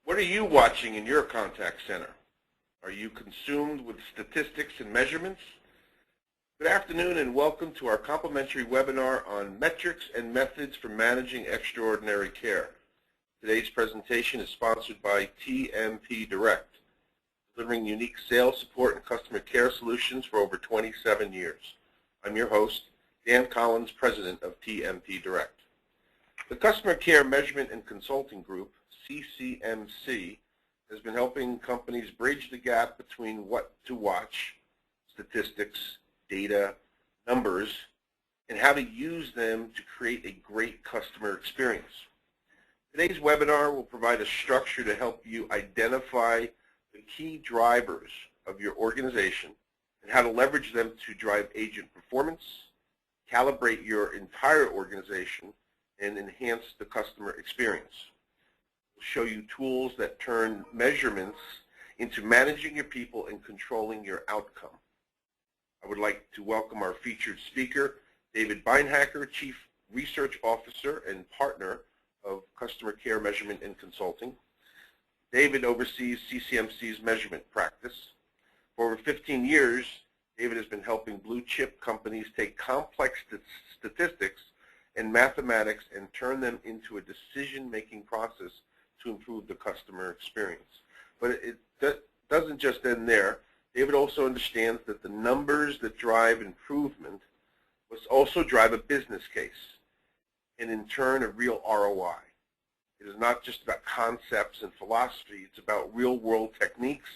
What are you watching in your contact center? Are you consumed with statistics and measurements? Good afternoon and welcome to our complimentary webinar on metrics and methods for managing extraordinary care. Today's presentation is sponsored by TMP Direct, delivering unique sales support and customer care solutions for over 27 years. I'm your host, Dan Collins, President of TMP Direct. The Customer Care Measurement and Consulting Group, CCMC, has been helping companies bridge the gap between what to watch, statistics, data, numbers, and how to use them to create a great customer experience. Today's webinar will provide a structure to help you identify the key drivers of your organization and how to leverage them to drive agent performance, calibrate your entire organization, and enhance the customer experience. We'll show you tools that turn measurements into managing your people and controlling your outcome. I would like to welcome our featured speaker, David Beinhacker, Chief Research Officer and Partner of Customer Care Measurement and Consulting. David oversees CCMC's measurement practice. For over 15 years, David has been helping blue-chip companies take complex statistics and mathematics and turn them into a decision-making process to improve the customer experience. But it doesn't just end there. David also understands that the numbers that drive improvement must also drive a business case, and in turn a real ROI. It is not just about concepts and philosophy, it's about real-world techniques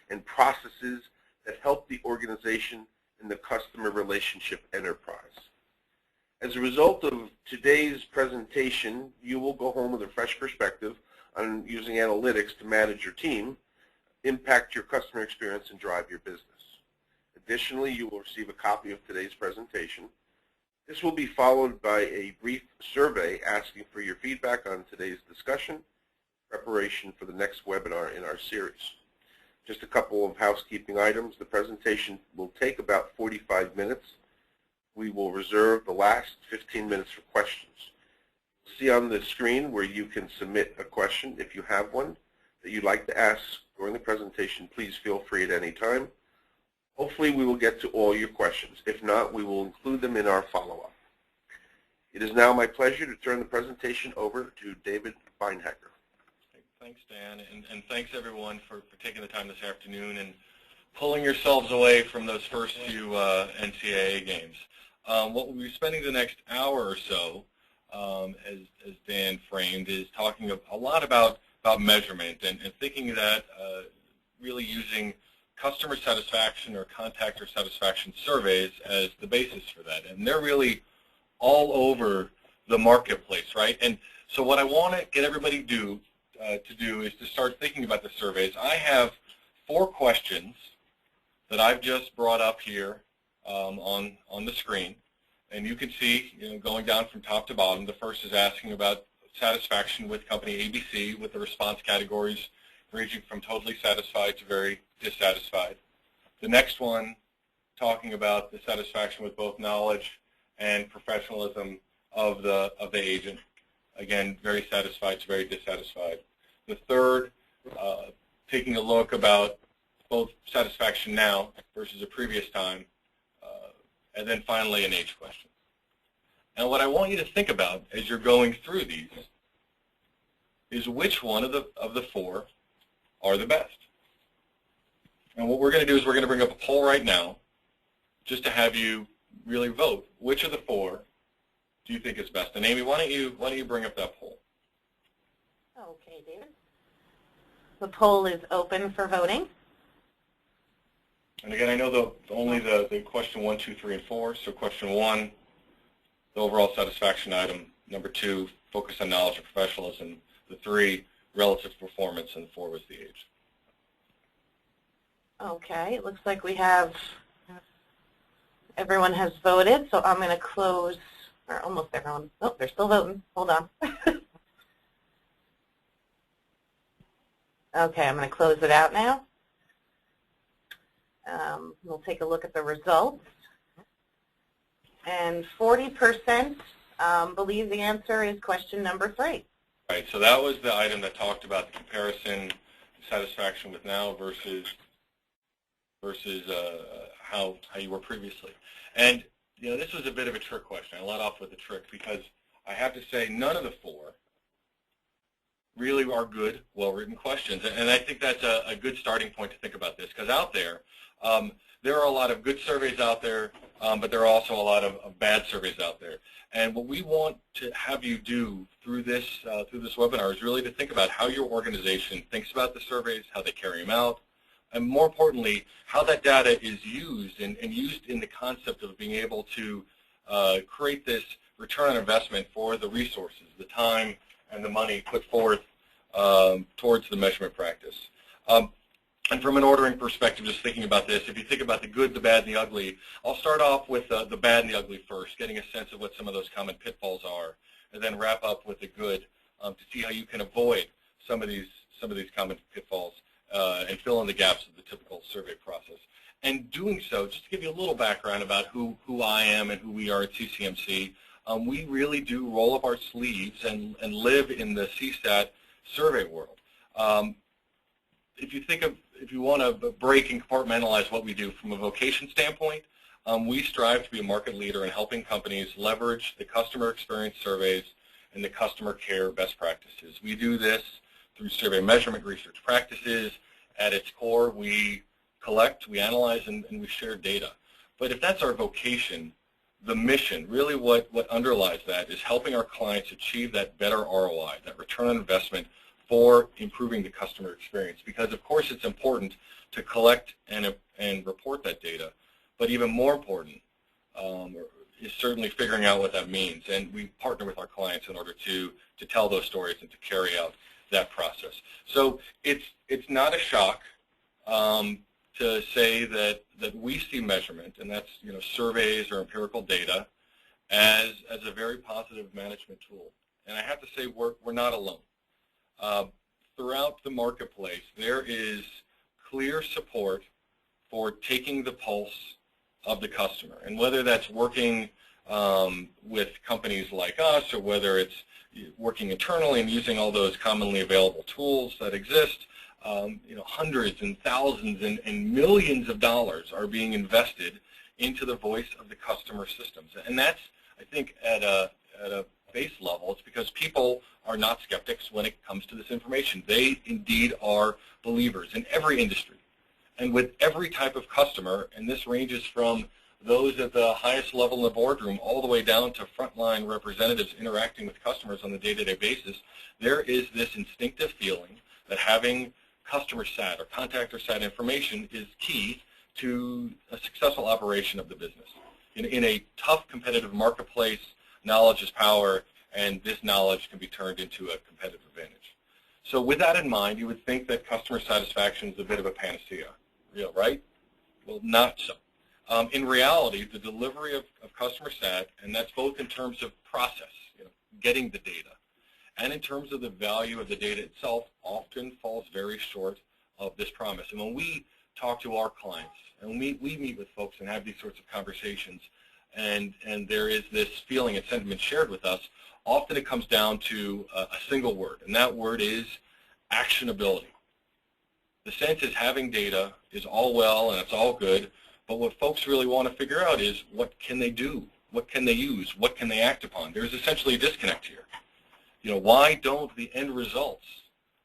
and processes that help the organization and the customer relationship enterprise. As a result of today's presentation, you will go home with a fresh perspective on using analytics to manage your team, impact your customer experience, and drive your business. Additionally, you will receive a copy of today's presentation. This will be followed by a brief survey asking for your feedback on today's discussion, preparation for the next webinar in our series. Just a couple of housekeeping items. The presentation will take about 45 minutes. We will reserve the last 15 minutes for questions. See on the screen where you can submit a question. If you have one that you'd like to ask during the presentation, please feel free at any time. Hopefully we will get to all your questions. If not, we will include them in our follow-up. It is now my pleasure to turn the presentation over to David Beinhacker. Thanks, Dan, and thanks everyone for taking the time this afternoon and pulling yourselves away from those first few NCAA games. What we'll be spending the next hour or so, as Dan framed, is talking a lot about measurement and thinking that really using customer satisfaction or contactor satisfaction surveys as the basis for that. And they're really all over the marketplace, right? And so what I want to get everybody to do is to start thinking about the surveys. I have 4 questions that I've just brought up here on the screen. And you can see, going down from top to bottom, the first is asking about satisfaction with company ABC, with the response categories ranging from totally satisfied to very dissatisfied. The next one talking about the satisfaction with both knowledge and professionalism of the agent. Again, very satisfied to very dissatisfied. The third, taking a look about both satisfaction now versus a previous time. And then finally an age question. And what I want you to think about as you're going through these is which one of the 4 are the best. And what we're going to do is we're going to bring up a poll right now just to have you really vote. Which of the 4 do you think is best? And Amy, why don't you bring up that poll? Okay, David. The poll is open for voting. And again, I know only the question 1, 2, 3, and 4. So question 1, the overall satisfaction item. Number 2, focus on knowledge and professionalism. The 3, relative performance, and the 4 was the age. Okay, it looks like we have, everyone has voted, so I'm going to close, or almost everyone. Oh, they're still voting. Hold on. Okay, I'm going to close it out now. We'll take a look at the results. And 40% believe the answer is question number 3. Right, so that was the item that talked about the comparison satisfaction with now versus how you were previously. And this was a bit of a trick question. I let off with a trick because I have to say none of the four really are good, well-written questions. And I think that's a good starting point to think about this, because out there are a lot of good surveys out there, but there are also a lot of bad surveys out there. And what we want to have you do through this webinar is really to think about how your organization thinks about the surveys, how they carry them out, and more importantly, how that data is used and used in the concept of being able to create this return on investment for the resources, the time and the money put forth towards the measurement practice. And from an ordering perspective, just thinking about this, if you think about the good, the bad, and the ugly, I'll start off with the bad and the ugly first, getting a sense of what some of those common pitfalls are, and then wrap up with the good to see how you can avoid some of these common pitfalls and fill in the gaps of the typical survey process. And doing so, just to give you a little background about who I am and who we are at CCMC, we really do roll up our sleeves and live in the CSAT survey world. If you want to break and compartmentalize what we do from a vocation standpoint, we strive to be a market leader in helping companies leverage the customer experience surveys and the customer care best practices. We do this through survey measurement research practices. At its core, we collect, we analyze, and we share data. But if that's our vocation, the mission, really what underlies that is helping our clients achieve that better ROI, that return on investment for improving the customer experience. Because of course it's important to collect and report that data, but even more important is certainly figuring out what that means. And we partner with our clients in order to tell those stories and to carry out that process. So it's not a shock to say that we see measurement, and that's surveys or empirical data, as a very positive management tool. And I have to say we're not alone. Throughout the marketplace, there is clear support for taking the pulse of the customer, and whether that's working with companies like us, or whether it's working internally and using all those commonly available tools that exist, hundreds and thousands and millions of dollars are being invested into the voice of the customer systems. And that's, I think, at a base level, it's because people are not skeptics when it comes to this information. They indeed are believers in every industry and with every type of customer, and this ranges from those at the highest level in the boardroom all the way down to frontline representatives interacting with customers on a day-to-day basis. There is this instinctive feeling that having customer sat or contactor sat information is key to a successful operation of the business. In a tough competitive marketplace, knowledge is power, and this knowledge can be turned into a competitive advantage. So with that in mind, you would think that customer satisfaction is a bit of a panacea, right? Well, not so. In reality, the delivery of customer sat, and that's both in terms of process, getting the data, and in terms of the value of the data itself, often falls very short of this promise. And when we talk to our clients, and we meet with folks and have these sorts of conversations, and there is this feeling and sentiment shared with us, often it comes down to a single word, and that word is actionability. The sense is having data is all well and it's all good, but what folks really want to figure out is what can they do? What can they use? What can they act upon? There's essentially a disconnect here. Why don't the end results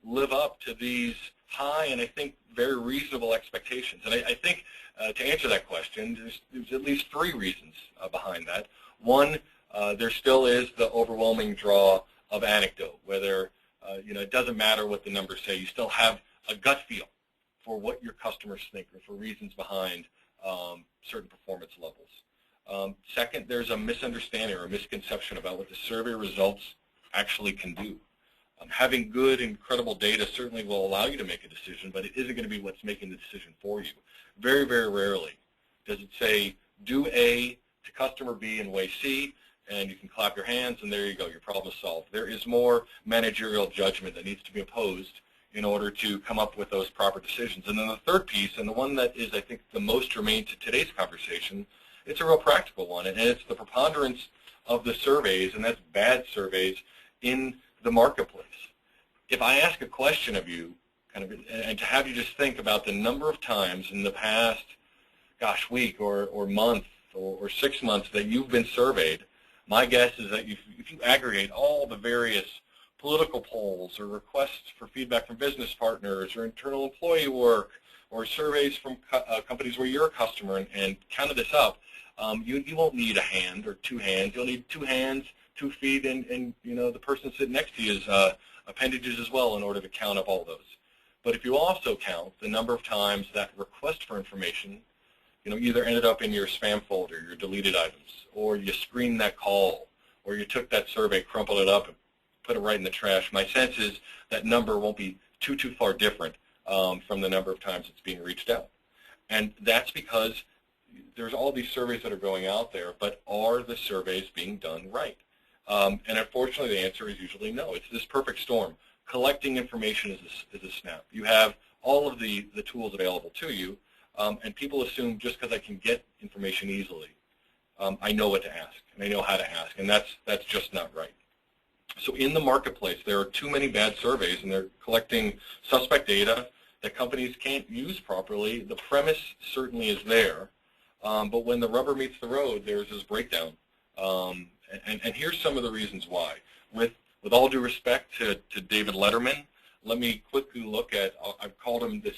live up to these high and I think very reasonable expectations? And I think to answer that question, there's at least three reasons behind that. One, there still is the overwhelming draw of anecdote, whether it doesn't matter what the numbers say, you still have a gut feel for what your customers think or for reasons behind certain performance levels. Second, there's a misunderstanding or a misconception about what the survey results actually can do. Having good and credible data certainly will allow you to make a decision, but it isn't going to be what's making the decision for you. Very, very rarely does it say, do A to customer B in way C, and you can clap your hands, and there you go, your problem is solved. There is more managerial judgment that needs to be imposed in order to come up with those proper decisions. And then the third piece, and the one that is, I think, the most germane to today's conversation, it's a real practical one, and it's the preponderance of the surveys, and that's bad surveys, in the marketplace. If I ask a question of you, and to have you just think about the number of times in the past, week or month or 6 months that you've been surveyed, my guess is that if you aggregate all the various political polls or requests for feedback from business partners or internal employee work or surveys from companies where you're a customer and counted this up, you won't need a hand or 2 hands. You'll need 2 hands, 2 feet, and the person sitting next to you is appendages as well in order to count up all those. But if you also count the number of times that request for information either ended up in your spam folder, your deleted items, or you screened that call, or you took that survey, crumpled it up, and put it right in the trash, my sense is that number won't be too far different from the number of times it's being reached out. And that's because there's all these surveys that are going out there, but are the surveys being done right? And unfortunately, the answer is usually no. It's this perfect storm. Collecting information is a snap. You have all of the tools available to you, and people assume just because I can get information easily, I know what to ask, and I know how to ask, and that's just not right. So in the marketplace, there are too many bad surveys, and they're collecting suspect data that companies can't use properly. The premise certainly is there, but when the rubber meets the road, there's this breakdown. And here's some of the reasons why. With all due respect to David Letterman, let me quickly look at, I've called them this,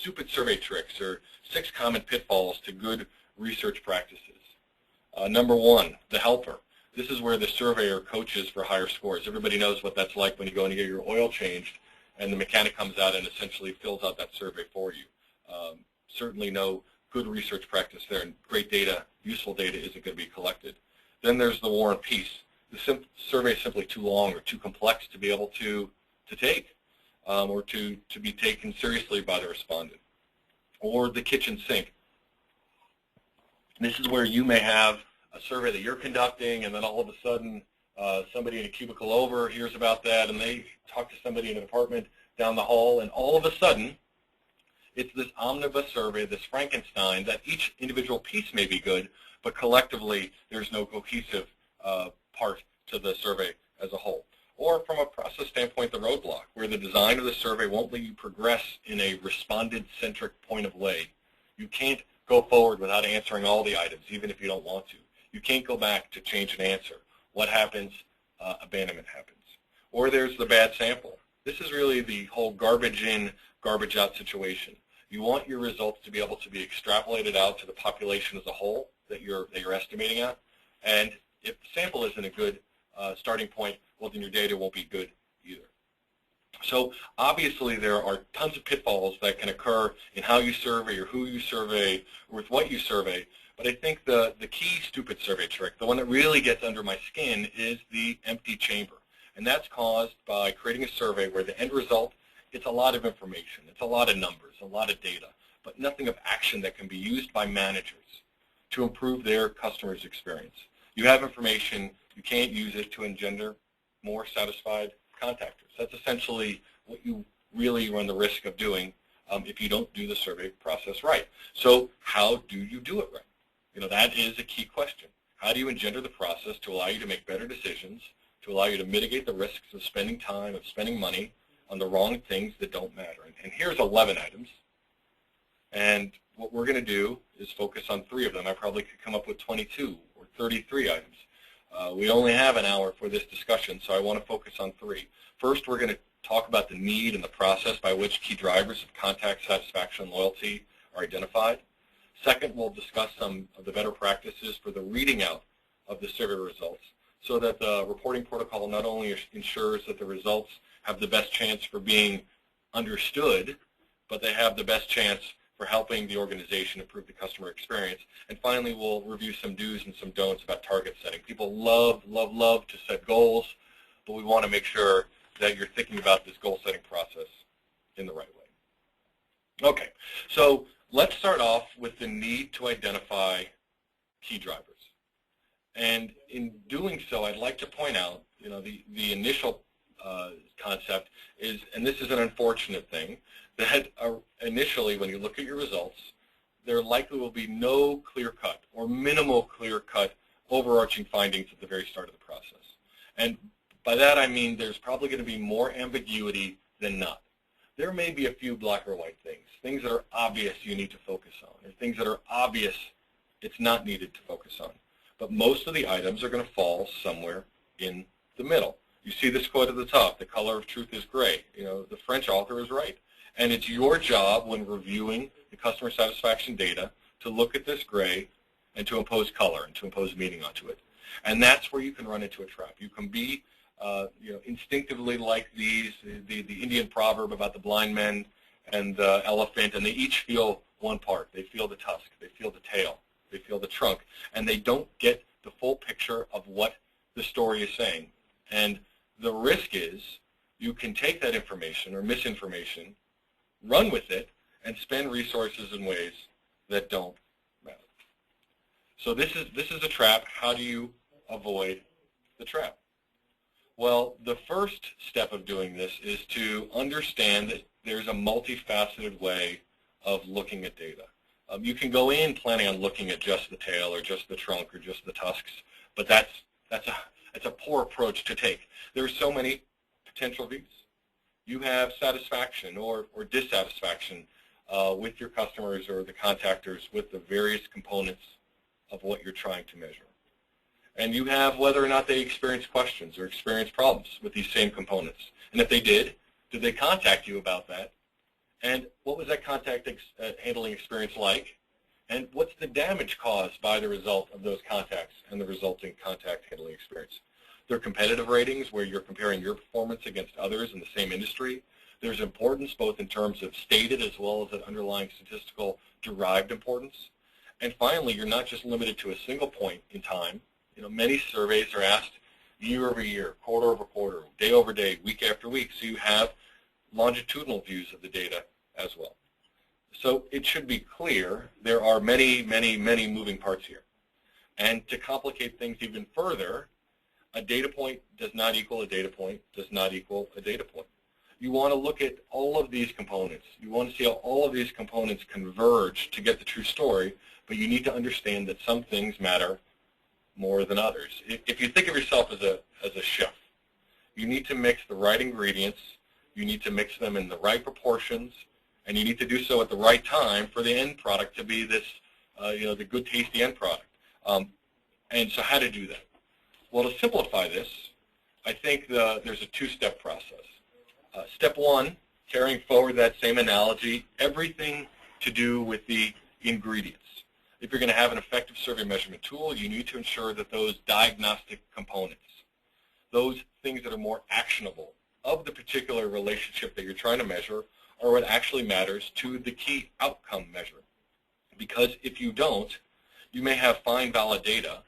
stupid survey tricks or 6 common pitfalls to good research practices. Number 1, the helper. This is where the surveyor coaches for higher scores. Everybody knows what that's like when you go and get your oil changed and the mechanic comes out and essentially fills out that survey for you. Certainly no good research practice there, and great data, useful data isn't going to be collected. Then there's the war and peace. The survey is simply too long or too complex to be able to take or to be taken seriously by the respondent. Or the kitchen sink. This is where you may have a survey that you're conducting, and then all of a sudden somebody in a cubicle over hears about that, and they talk to somebody in an apartment down the hall, and all of a sudden it's this omnibus survey, this Frankenstein, that each individual piece may be good, but collectively there's no cohesive part to the survey as a whole. Or from a process standpoint, the roadblock, where the design of the survey won't let you progress in a respondent-centric point of way. You can't go forward without answering all the items, even if you don't want to. You can't go back to change an answer. What happens? Abandonment happens. Or there's the bad sample. This is really the whole garbage in, garbage out situation. You want your results to be able to be extrapolated out to the population as a whole that you're estimating at. And if the sample isn't a good starting point, well, then your data won't be good either. So obviously there are tons of pitfalls that can occur in how you survey or who you survey or with what you survey. But I think the key stupid survey trick, the one that really gets under my skin, is the empty chamber. And that's caused by creating a survey where the end result, it's a lot of information, it's a lot of numbers, a lot of data, but nothing of action that can be used by managers to improve their customers' experience. You have information, you can't use it to engender more satisfied contactors. That's essentially what you really run the risk of doing if you don't do the survey process right. So how do you do it right? That is a key question. How do you engender the process to allow you to make better decisions, to allow you to mitigate the risks of spending time, of spending money on the wrong things that don't matter? And here's 11 items. And what we're going to do is focus on 3 of them. I probably could come up with 22 or 33 items. We only have an hour for this discussion, so I want to focus on 3. First, we're going to talk about the need and the process by which key drivers of contact satisfaction and loyalty are identified. Second, we'll discuss some of the better practices for the reading out of the survey results so that the reporting protocol not only ensures that the results have the best chance for being understood, but they have the best chance for helping the organization improve the customer experience. And finally, we'll review some do's and some don'ts about target setting. People love to set goals, but we want to make sure that you're thinking about this goal-setting process in the right way. Okay, so let's start off with the need to identify key drivers. And in doing so, I'd like to point out, the initial concept is, and this is an unfortunate thing, that initially when you look at your results, there likely will be no clear-cut or minimal clear-cut overarching findings at the very start of the process. And By that I mean there's probably going to be more ambiguity than not. There may be a few black or white things that are obvious you need to focus on, and things that are obvious it's not needed to focus on. But most of the items are going to fall somewhere in the middle. You see this quote at the top, the color of truth is gray. You know, the French author is right. And it's your job when reviewing the customer satisfaction data to look at this gray and to impose color and to impose meaning onto it. And that's where you can run into a trap. You can be instinctively like the Indian proverb about the blind men and the elephant, and they each feel one part. They feel the tusk, they feel the tail, they feel the trunk, and they don't get the full picture of what the story is saying. And the risk is you can take that information or misinformation, run with it, and spend resources in ways that don't matter. So this is a trap. How do you avoid the trap? Well, the first step of doing this is to understand that there's a multifaceted way of looking at data. You can go in planning on looking at just the tail or just the trunk or just the tusks, but that's a poor approach to take. There are so many potential views. You have satisfaction or dissatisfaction with your customers or the contactors with the various components of what you're trying to measure. And you have whether or not they experience questions or experience problems with these same components. And if they did they contact you about that? And what was that contact handling experience like? And what's the damage caused by the result of those contacts and the resulting contact handling experience? There are competitive ratings where you're comparing your performance against others in the same industry. There's importance both in terms of stated as well as an underlying statistical derived importance. And finally, you're not just limited to a single point in time. You know, many surveys are asked year over year, quarter over quarter, day over day, week after week, so you have longitudinal views of the data as well. So it should be clear there are many, many, many moving parts here. And to complicate things even further, a data point does not equal a data point, does not equal a data point. You want to look at all of these components. You want to see how all of these components converge to get the true story, but you need to understand that some things matter more than others. If you think of yourself as a chef, you need to mix the right ingredients, you need to mix them in the right proportions, and you need to do so at the right time for the end product to be this, the good, tasty end product. And so how to do that? Well, to simplify this, I think there's a two-step process. Step one, carrying forward that same analogy, everything to do with the ingredients. If you're going to have an effective survey measurement tool, you need to ensure that those diagnostic components, those things that are more actionable of the particular relationship that you're trying to measure, are what actually matters to the key outcome measure. Because if you don't, you may have fine, valid data,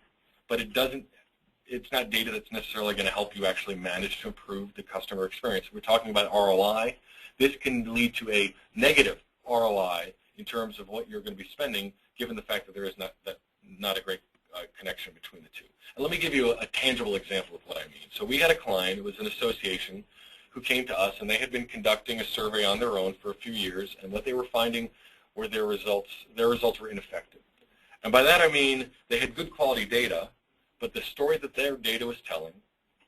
but it's not data that's necessarily going to help you actually manage to improve the customer experience. If we're talking about ROI, this can lead to a negative ROI in terms of what you're going to be spending, given the fact that there is not a great connection between the two. And let me give you a tangible example of what I mean. So we had a client, it was an association, who came to us, and they had been conducting a survey on their own for a few years, and what they were finding were their results were ineffective. And by that I mean they had good quality data, but the story that their data was telling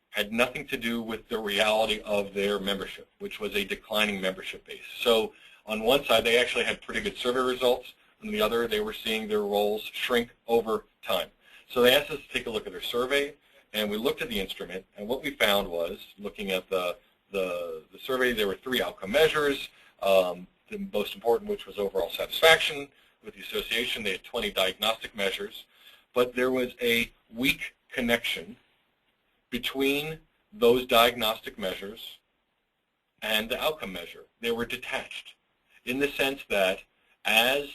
had nothing to do with the reality of their membership, which was a declining membership base. So on one side, they actually had pretty good survey results. On the other, they were seeing their roles shrink over time. So they asked us to take a look at their survey, and we looked at the instrument, and what we found was, looking at the survey, there were 3 outcome measures, the most important which was overall satisfaction. With the association, they had 20 diagnostic measures, but there was a weak connection between those diagnostic measures and the outcome measure. They were detached in the sense that as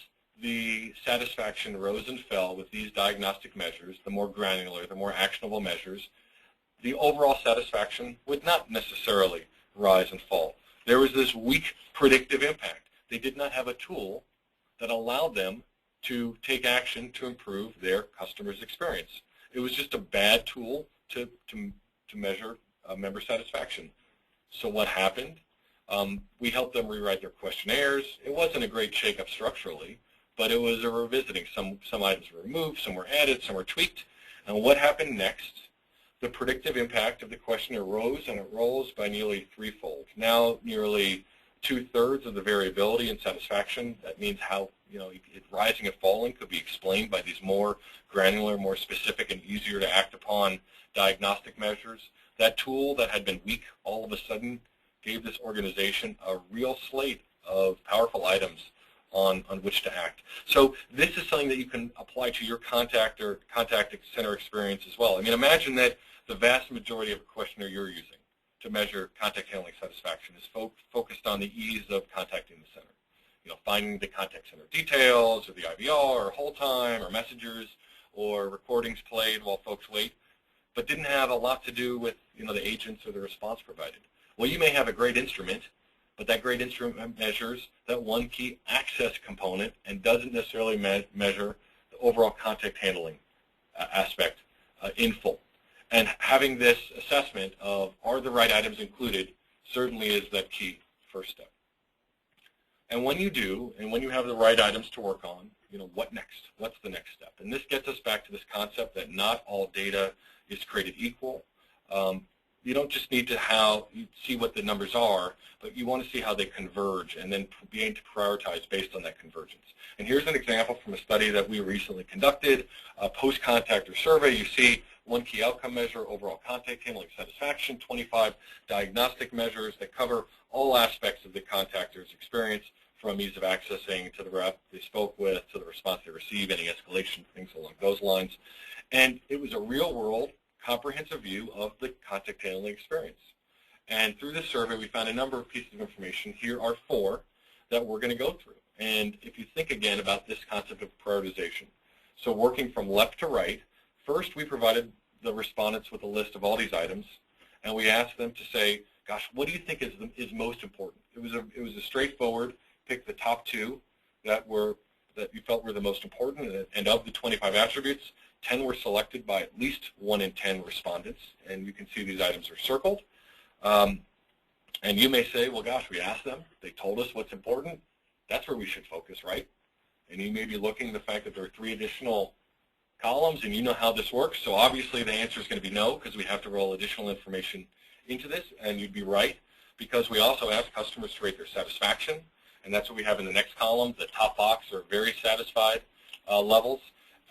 the satisfaction rose and fell with these diagnostic measures, the more granular, the more actionable measures, the overall satisfaction would not necessarily rise and fall. There was this weak predictive impact. They did not have a tool that allowed them to take action to improve their customers' experience. It was just a bad tool to measure member satisfaction. So what happened? We helped them rewrite their questionnaires. It wasn't a great shake-up structurally, but it was a revisiting. Some items were removed, some were added, some were tweaked. And what happened next? the predictive impact of the questionnaire rose, and it rose by nearly threefold. Now nearly 2/3 of the variability in satisfaction, that means how, it rising and falling, could be explained by these more granular, more specific, and easier to act upon diagnostic measures. That tool that had been weak all of a sudden gave this organization a real slate of powerful items on which to act. So this is something that you can apply to your contact center experience as well. I mean, imagine that the vast majority of a questionnaire you're using to measure contact handling satisfaction is focused on the ease of contacting the center. Finding the contact center details, or the IVR, or hold time, or messengers, or recordings played while folks wait, but didn't have a lot to do with the agents or the response provided. Well, you may have a great instrument, but that great instrument measures that one key access component and doesn't necessarily measure the overall contact handling aspect in full. And having this assessment of are the right items included certainly is that key first step. And when you do, and when you have the right items to work on, what next? What's the next step? And this gets us back to this concept that not all data is created equal. You don't just need to see what the numbers are, but you want to see how they converge and then begin to prioritize based on that convergence. And here's an example from a study that we recently conducted, a post-contactor survey. You see one key outcome measure, overall contact handling satisfaction, 25 diagnostic measures that cover all aspects of the contactor's experience, from ease of accessing to the rep they spoke with, to the response they receive, any escalation, things along those lines. And it was a real-world, comprehensive view of the contact handling experience. And through this survey, we found a number of pieces of information. Here are 4 that we're going to go through. And if you think again about this concept of prioritization, so working from left to right, first we provided the respondents with a list of all these items, and we asked them to say, gosh, what do you think is most important? It was a straightforward, pick the top 2 that you felt were the most important, and of the 25 attributes, 10 were selected by at least 1 in 10 respondents, and you can see these items are circled. And you may say, well, gosh, we asked them. They told us what's important. That's where we should focus, right? And you may be looking at the fact that there are 3 additional columns, and you know how this works. So obviously the answer is going to be no, because we have to roll additional information into this, and you'd be right, because we also ask customers to rate their satisfaction, and that's what we have in the next column. The top box are very satisfied levels.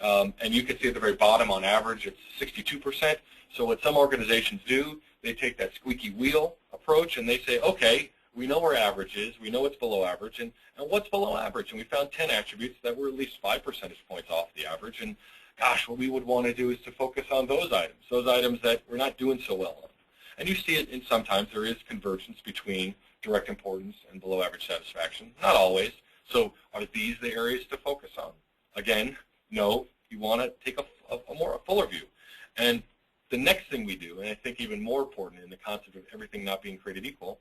And you can see at the very bottom, on average, it's 62%. So what some organizations do, they take that squeaky wheel approach, and they say, okay, we know where average is, we know it's below average, and what's below average? And we found 10 attributes that were at least 5 percentage points off the average. And gosh, what we would want to do is to focus on those items that we're not doing so well on. And you see it in sometimes there is convergence between direct importance and below average satisfaction. Not always. So are these the areas to focus on? Again, no, you want to take a fuller view. And the next thing we do, and I think even more important in the concept of everything not being created equal,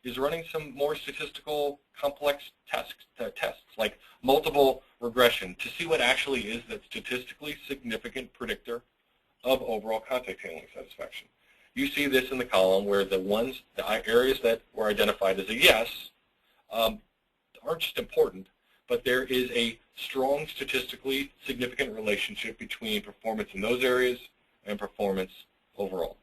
is running some more statistical complex tests like multiple regression to see what actually is that statistically significant predictor of overall contact handling satisfaction. You see this in the column where the areas that were identified as a yes aren't just important, but there is a strong statistically significant relationship between performance in those areas and performance overall.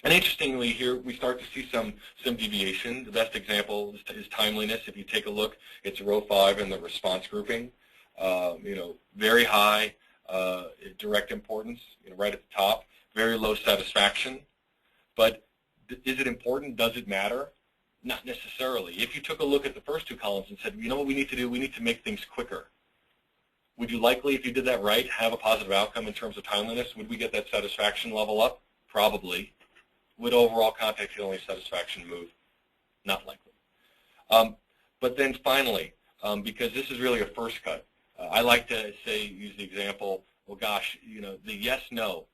And interestingly, here we start to see some deviation. The best example is timeliness. If you take a look, it's row 5 in the response grouping. Very high direct importance, right at the top. Very low satisfaction. But is it important? Does it matter? Not necessarily. If you took a look at the first 2 columns and said, you know what we need to do? We need to make things quicker. Would you likely, if you did that right, have a positive outcome in terms of timeliness? Would we get that satisfaction level up? Probably. Would overall contact handling satisfaction move? Not likely. But then finally, because this is really a first cut, I like to use the example, well, gosh, the yes, no.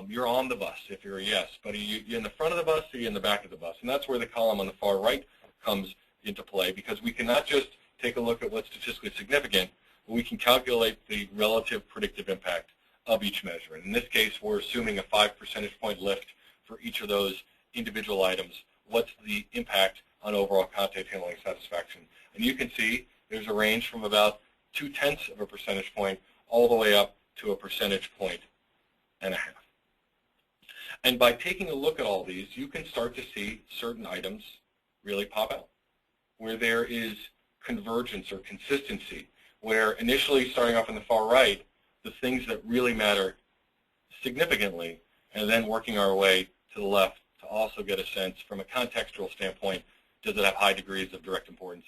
You're on the bus if you're a yes, but you're in the front of the bus or you're in the back of the bus. And that's where the column on the far right comes into play, because we can not just take a look at what's statistically significant, but we can calculate the relative predictive impact of each measure. And in this case, we're assuming a 5 percentage point lift for each of those individual items. What's the impact on overall contact handling satisfaction? And you can see there's a range from about 0.2 of a percentage point all the way up to 1.5 percentage points. And by taking a look at all these, you can start to see certain items really pop out, where there is convergence or consistency, where initially starting off on the far right, the things that really matter significantly, and then working our way to the left to also get a sense from a contextual standpoint, does it have high degrees of direct importance?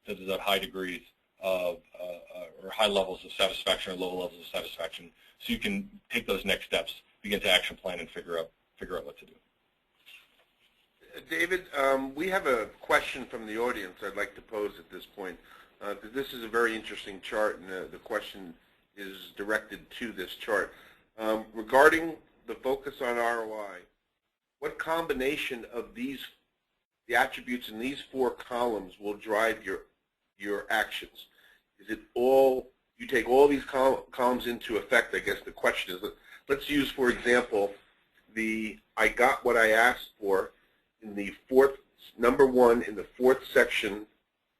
Does it have high degrees of, or high levels of satisfaction or low levels of satisfaction? So you can take those next steps, begin to action plan, and figure out what to do. David, we have a question from the audience I'd like to pose at this point, because this is a very interesting chart, and the question is directed to this chart. Regarding the focus on ROI, what combination of the attributes in these 4 columns will drive your actions? Is it all, you take all these columns into effect? I guess the question is, let's use, for example, the I got what I asked for in the number 1 in the 4th section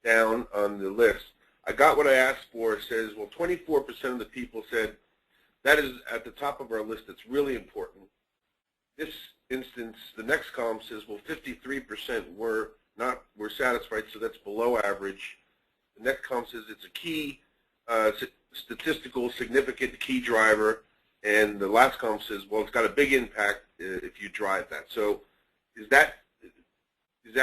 down on the list. I got what I asked for says, well, 24% of the people said that is at the top of our list. It's really important. This instance, the next column says, well, 53% were satisfied, so that's below average. The next column says it's a key, statistical significant key driver, and the last column says, well, it's got a big impact if you drive that. So is that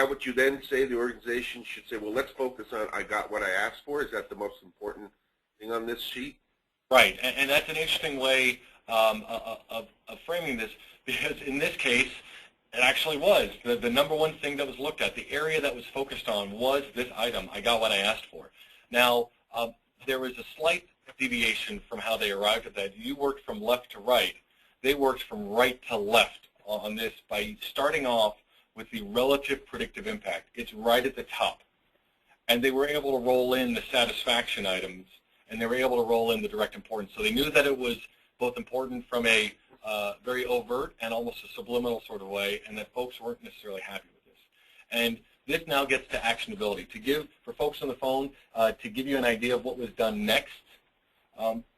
what you then say the organization should say, well, let's focus on I got what I asked for? Is that the most important thing on this sheet? Right, and that's an interesting way of framing this, because in this case, it actually was. The number 1 thing that was looked at, the area that was focused on was this item, I got what I asked for. Now, there was a slight deviation from how they arrived at that. You worked from left to right. They worked from right to left on this by starting off with the relative predictive impact. It's right at the top. And they were able to roll in the satisfaction items, and they were able to roll in the direct importance. So they knew that it was both important from a very overt and almost a subliminal sort of way, and that folks weren't necessarily happy with this. And this now gets to actionability. To give, for folks on the phone, to give you an idea of what was done next,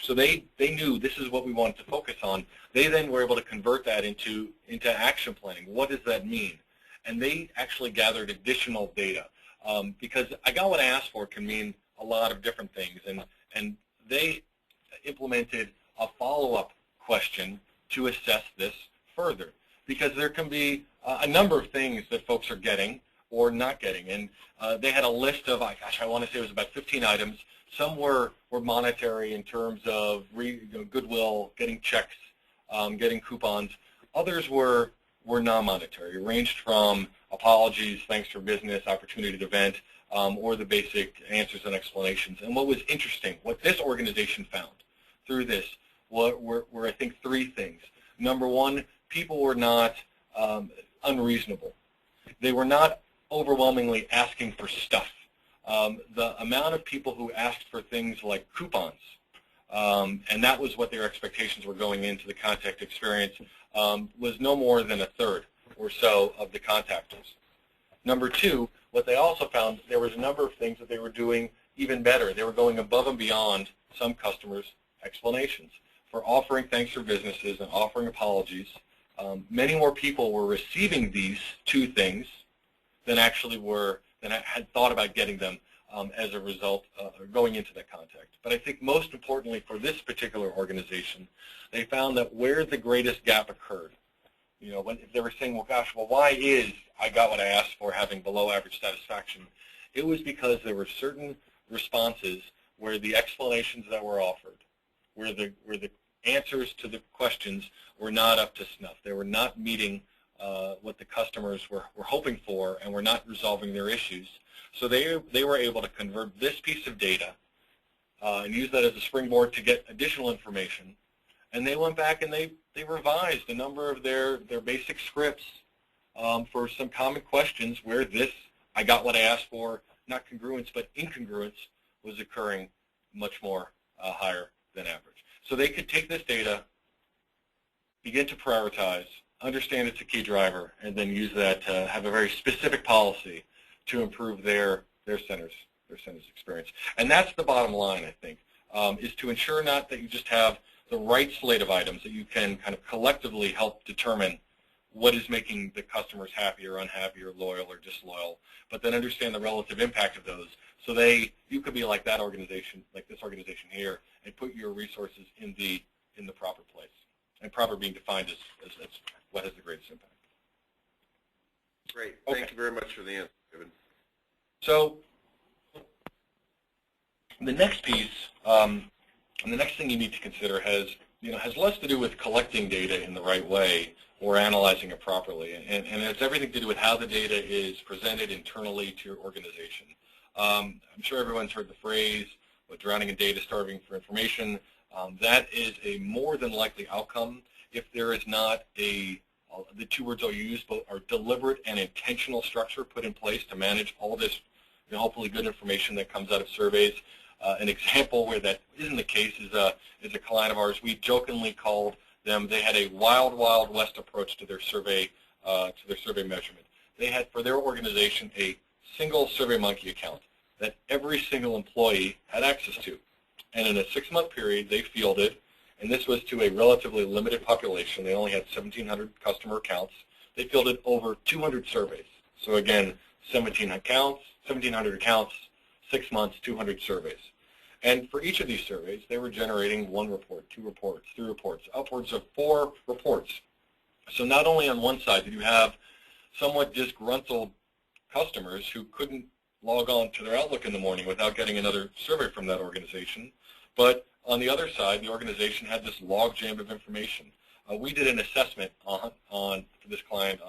so they knew this is what we wanted to focus on. They then were able to convert that into action planning. What does that mean? And they actually gathered additional data, because I got what I asked for can mean a lot of different things, and they implemented a follow-up question to assess this further, because there can be a number of things that folks are getting or not getting, and they had a list of, gosh, I want to say it was about 15 items. Some were monetary in terms of goodwill, getting checks, getting coupons. Others were non-monetary, ranged from apologies, thanks for business, opportunity to vent, or the basic answers and explanations. And what was interesting, what this organization found through this were I think 3 things. Number 1, people were not unreasonable. They were not overwhelmingly asking for stuff. The amount of people who asked for things like coupons, and that was what their expectations were going into the contact experience, was no more than 1/3 or so of the contactors. Number 2, what they also found, there was a number of things that they were doing even better. They were going above and beyond some customers' explanations for offering thanks for businesses and offering apologies. Many more people were receiving these 2 things than actually had thought about getting them as a result going into that contact. But I think most importantly for this particular organization, they found that where the greatest gap occurred, if they were saying, well, gosh, well, why is I got what I asked for having below average satisfaction? It was because there were certain responses where the explanations that were offered, where the answers to the questions were not up to snuff. They were not meeting what the customers were hoping for, and were not resolving their issues. So they were able to convert this piece of data and use that as a springboard to get additional information. And they went back and they revised a number of their basic scripts for some common questions where this, I got what I asked for, not congruence, but incongruence was occurring much more higher than average. So they could take this data, begin to prioritize, understand it's a key driver, and then use that to have a very specific policy to improve their center's experience. And that's the bottom line, I think, is to ensure not that you just have the right slate of items, that you can kind of collectively help determine what is making the customers happy or unhappy or loyal or disloyal, but then understand the relative impact of those. So you could be like that organization, like this organization here, and put your resources in the proper place. And proper being defined as what has the greatest impact. Great. Thank you very much for the answer, David. So the next piece, and the next thing you need to consider has less to do with collecting data in the right way or analyzing it properly, and it's everything to do with how the data is presented internally to your organization. I'm sure everyone's heard the phrase, drowning in data, starving for information. That is a more than likely outcome if there is not the two words I'll use, but are deliberate and intentional structure put in place to manage all this hopefully good information that comes out of surveys. An example where that isn't the case is a client of ours. We jokingly called them, they had a wild, wild west approach to their survey measurement. They had for their organization a single SurveyMonkey account that every single employee had access to. And in a 6-month period, they fielded, and this was to a relatively limited population. They only had 1,700 customer accounts. They fielded over 200 surveys. So again, 1,700 accounts, 6 months, 200 surveys. And for each of these surveys, they were generating 1 report, 2 reports, 3 reports, upwards of 4 reports. So not only on one side did you have somewhat disgruntled customers who couldn't log on to their Outlook in the morning without getting another survey from that organization, but on the other side, the organization had this log jam of information. We did an assessment for this client,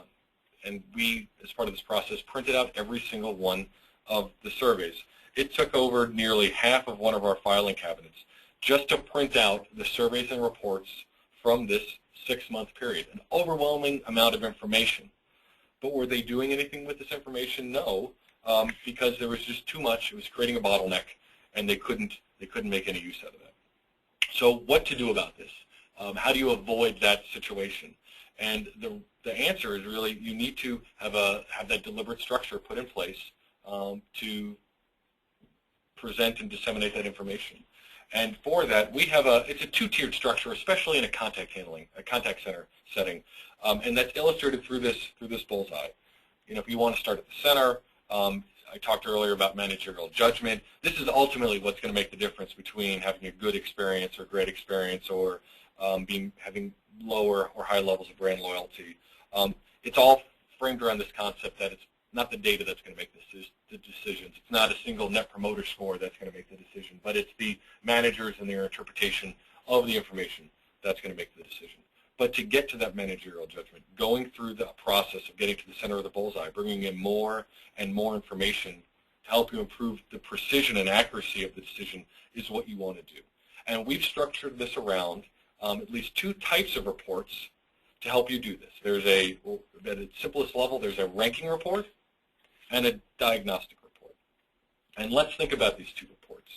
and we, as part of this process, printed out every single one of the surveys. It took over nearly half of one of our filing cabinets just to print out the surveys and reports from this 6-month period, an overwhelming amount of information. But were they doing anything with this information? No, because there was just too much. It was creating a bottleneck, and they couldn't make any use out of that. So what to do about this? How do you avoid that situation? And the answer is really you need to have that deliberate structure put in place to present and disseminate that information. And for that, we have it's a 2-tiered structure, especially in a contact center setting, and that's illustrated through this bullseye. If you want to start at the center, I talked earlier about managerial judgment. This is ultimately what's going to make the difference between having a good experience or great experience or having lower or high levels of brand loyalty. It's all framed around this concept that it's not the data that's going to make the decisions. It's not a single net promoter score that's going to make the decision, but it's the managers and their interpretation of the information that's going to make the decision. But to get to that managerial judgment, going through the process of getting to the center of the bullseye, bringing in more and more information to help you improve the precision and accuracy of the decision is what you want to do. And we've structured this around at least 2 types of reports to help you do this. There's at its simplest level, there's a ranking report and a diagnostic report. And let's think about these 2 reports.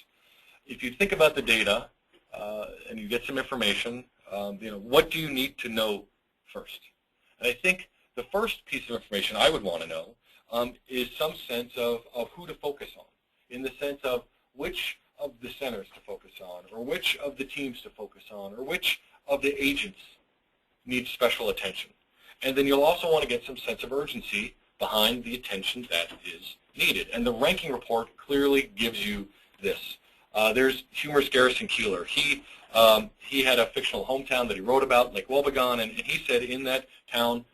If you think about the data and you get some information, what do you need to know first? And I think the first piece of information I would want to know is some sense of who to focus on, in the sense of which of the centers to focus on, or which of the teams to focus on, or which of the agents need special attention. And then you'll also want to get some sense of urgency behind the attention that is needed. And the ranking report clearly gives you this. There's humorous Garrison Keillor. He had a fictional hometown that he wrote about, Lake Wobegon, and he said in that town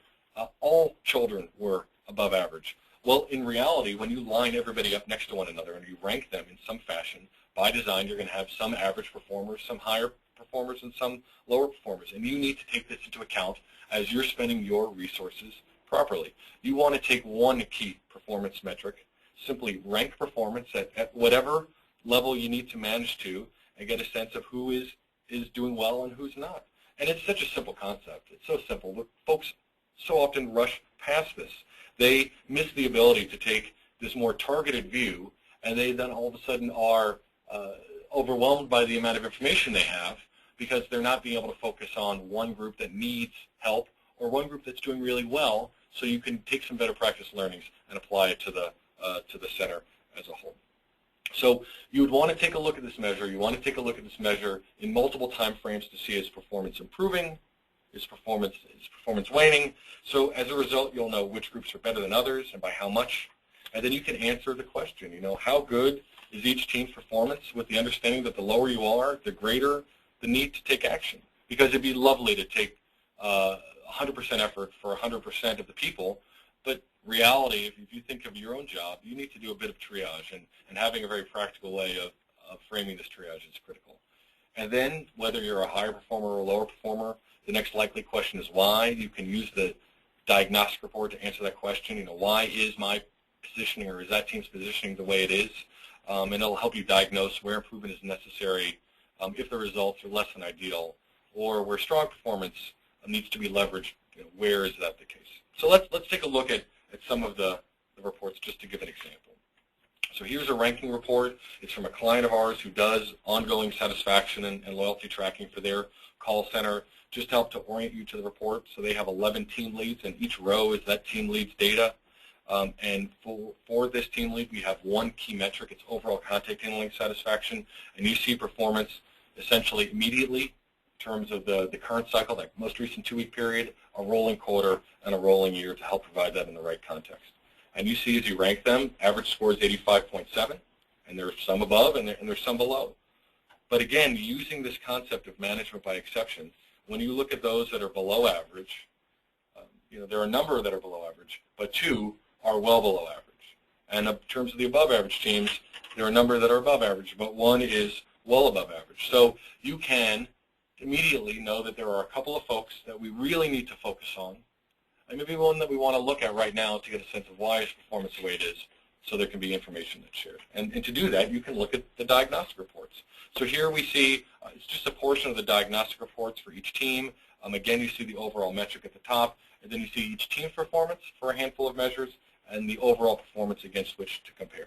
all children were above average. Well, in reality, when you line everybody up next to one another and you rank them in some fashion, by design you're going to have some average performers, some higher performers, and some lower performers. And you need to take this into account as you're spending your resources properly. You want to take one key performance metric, simply rank performance at whatever level you need to manage to, and get a sense of who is doing well and who's not. And it's such a simple concept. It's so simple, but folks so often rush past this. They miss the ability to take this more targeted view, and they then all of a sudden are overwhelmed by the amount of information they have because they're not being able to focus on one group that needs help or one group that's doing really well, so you can take some better practice learnings and apply it to the center as a whole. So you would want to take a look at this measure. You want to take a look at this measure in multiple time frames to see its performance improving, Is performance waning? So as a result, you'll know which groups are better than others and by how much. And then you can answer the question, how good is each team's performance, with the understanding that the lower you are, the greater the need to take action. Because it'd be lovely to take 100% effort for 100% of the people, but reality, if you think of your own job, you need to do a bit of triage, and having a very practical way of framing this triage is critical. And then, whether you're a higher performer or a lower performer, the next likely question is why. You can use the diagnostic report to answer that question. Why is my positioning, or is that team's positioning the way it is? And it'll help you diagnose where improvement is necessary, if the results are less than ideal, or where strong performance needs to be leveraged. Where is that the case? So let's take a look at some of the reports just to give an example. So here's a ranking report. It's from a client of ours who does ongoing satisfaction and loyalty tracking for their call center. Just to help to orient you to the report. So they have 11 team leads, and each row is that team lead's data. And for this team lead, we have one key metric. It's overall contact handling satisfaction. And you see performance essentially immediately in terms of the current cycle, that most recent 2-week period, a rolling quarter, and a rolling year to help provide that in the right context. And you see as you rank them, average score is 85.7, and there's some above and there's some below. But again, using this concept of management by exception, when you look at those that are below average, there are a number that are below average, but 2 are well below average. And in terms of the above average teams, there are a number that are above average, but 1 is well above average. So you can immediately know that there are a couple of folks that we really need to focus on, and maybe one that we want to look at right now to get a sense of why is performance the way it is, so there can be information that's shared. And to do that, you can look at the diagnostic reports. So here we see it's just a portion of the diagnostic reports for each team. Again, you see the overall metric at the top, and then you see each team's performance for a handful of measures and the overall performance against which to compare.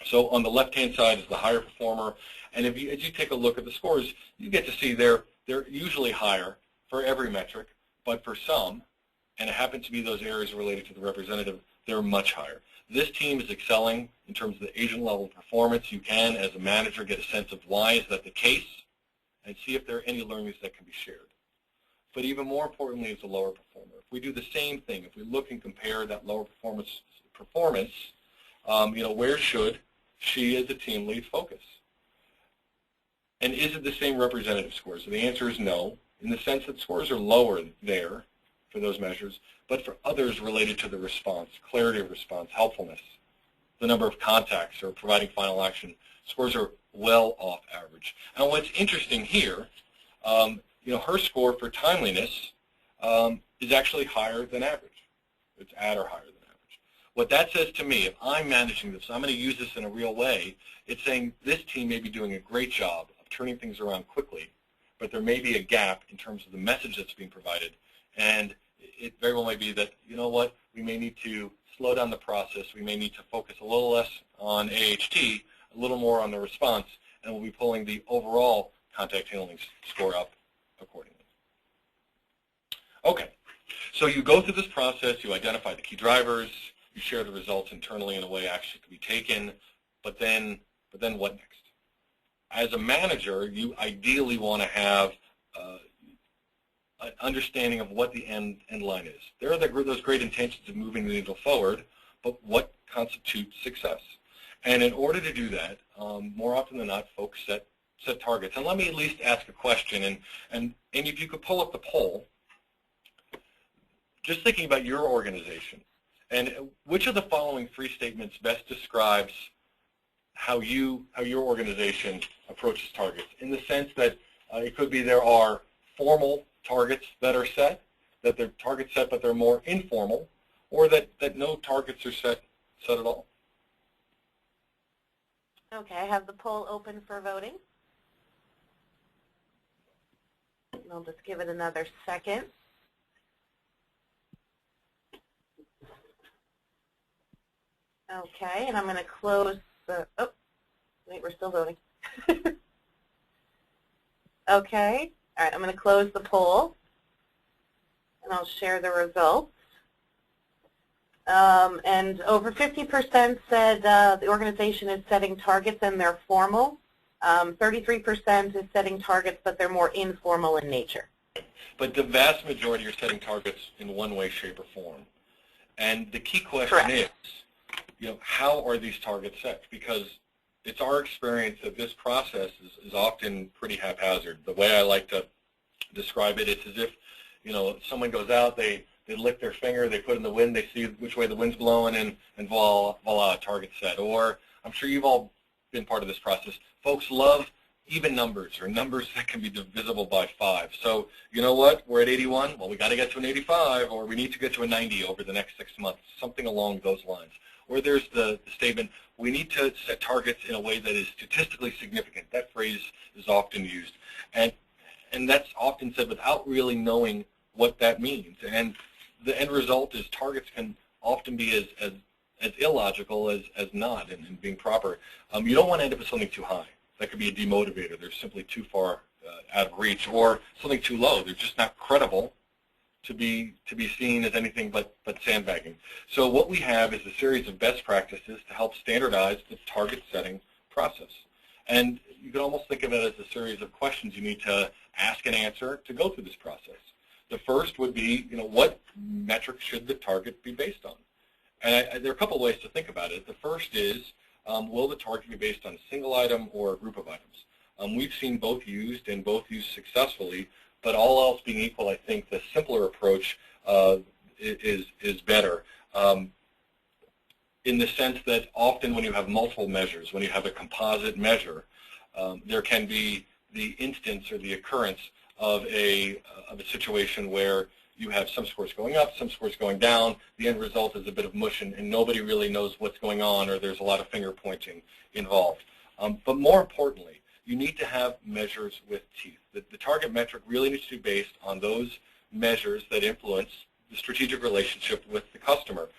So on the left-hand side is the higher performer, and as you take a look at the scores, you get to see they're usually higher for every metric, but for some, and it happens to be those areas related to the representative, they're much higher. This team is excelling in terms of the agent-level performance. You can, as a manager, get a sense of why is that the case and see if there are any learnings that can be shared. But even more importantly is the lower performer. If we do the same thing, if we look and compare that lower performance, where should she as a team lead focus? And is it the same representative scores? So the answer is no, in the sense that scores are lower there for those measures, but for others related to the response, clarity of response, helpfulness, the number of contacts or providing final action, scores are well off average. And what's interesting here, her score for timeliness is actually higher than average. It's at or higher than average. What that says to me, if I'm managing this, I'm going to use this in a real way, it's saying this team may be doing a great job of turning things around quickly, but there may be a gap in terms of the message that's being provided. And it very well may be that, we may need to slow down the process. We may need to focus a little less on AHT, a little more on the response, and we'll be pulling the overall contact handling score up accordingly. Okay, so you go through this process, you identify the key drivers, you share the results internally in a way action can be taken, but then what next? As a manager, you ideally want to have an understanding of what the end line is. There are those great intentions of moving the needle forward, but what constitutes success? And in order to do that, more often than not, folks set targets. And let me at least ask a question, and if you could pull up the poll, just thinking about your organization, and which of the following 3 statements best describes how your organization approaches targets, in the sense that it could be there are formal targets that are set, that they're targets set but they're more informal, or that no targets are set at all. Okay, I have the poll open for voting. I'll just give it another second. Okay, and I'm going to close the, oh, wait, we're still voting. Okay, all right, I'm going to close the poll, and I'll share the results. And over 50% said the organization is setting targets and they're formal. 33% is setting targets, but they're more informal in nature. But the vast majority are setting targets in one way, shape, or form. And the key question Correct. is, how are these targets set? Because it's our experience that this process is often pretty haphazard. The way I like to describe it, it's as if, someone goes out, they lick their finger, they put it in the wind, they see which way the wind's blowing, and voila, target set. Or I'm sure you've all been part of this process. Folks love even numbers or numbers that can be divisible by 5. So you know what? We're at 81. Well, we got to get to an 85, or we need to get to a 90 over the next 6 months, something along those lines. Or there's the statement, we need to set targets in a way that is statistically significant. That phrase is often used. And that's often said without really knowing what that means. And the end result is targets can often be as illogical as not in being proper. You don't want to end up with something too high. That could be a demotivator. They're simply too far out of reach, or something too low. They're just not credible to be seen as anything but sandbagging. So what we have is a series of best practices to help standardize the target setting process. And you can almost think of it as a series of questions you need to ask and answer to go through this process. The first would be, what metric should the target be based on? And there are a couple ways to think about it. The first is, will the target be based on a single item or a group of items? We've seen both used and both used successfully, but all else being equal, I think the simpler approach is better. In the sense that often when you have multiple measures, when you have a composite measure, there can be the instance or the occurrence of a situation where you have some scores going up, some scores going down. The end result is a bit of mush, and nobody really knows what's going on, or there's a lot of finger pointing involved. But more importantly, you need to have measures with teeth. The target metric really needs to be based on those measures that influence the strategic relationship with the customer.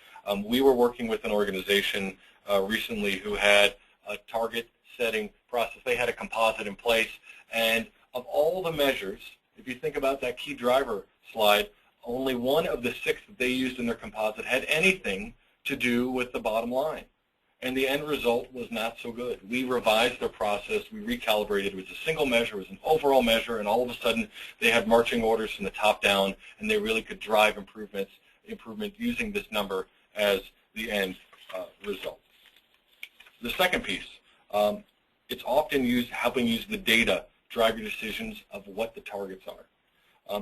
We were working with an organization recently who had a target setting process. They had a composite in place, and of all the measures, if you think about that key driver slide, only one of the 6 that they used in their composite had anything to do with the bottom line. And the end result was not so good. We revised their process, we recalibrated. It was a single measure, it was an overall measure, and all of a sudden they had marching orders from the top down, and they really could drive improvement using this number as the end result. The second piece, it's often used, helping use the data drive your decisions of what the targets are.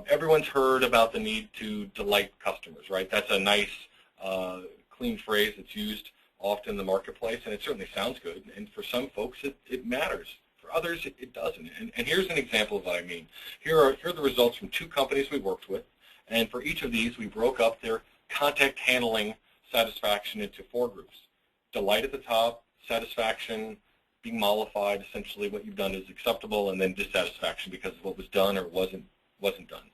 Everyone's heard about the need to delight customers, right? That's a nice, clean phrase that's used often in the marketplace, and it certainly sounds good. And for some folks, it matters. For others, it doesn't. And here's an example of what I mean. Here are the results from 2 companies we worked with, and for each of these, we broke up their contact handling satisfaction into 4 groups. Delight at the top, satisfaction, being mollified, essentially what you've done is acceptable, and then dissatisfaction because of what was done or wasn't done.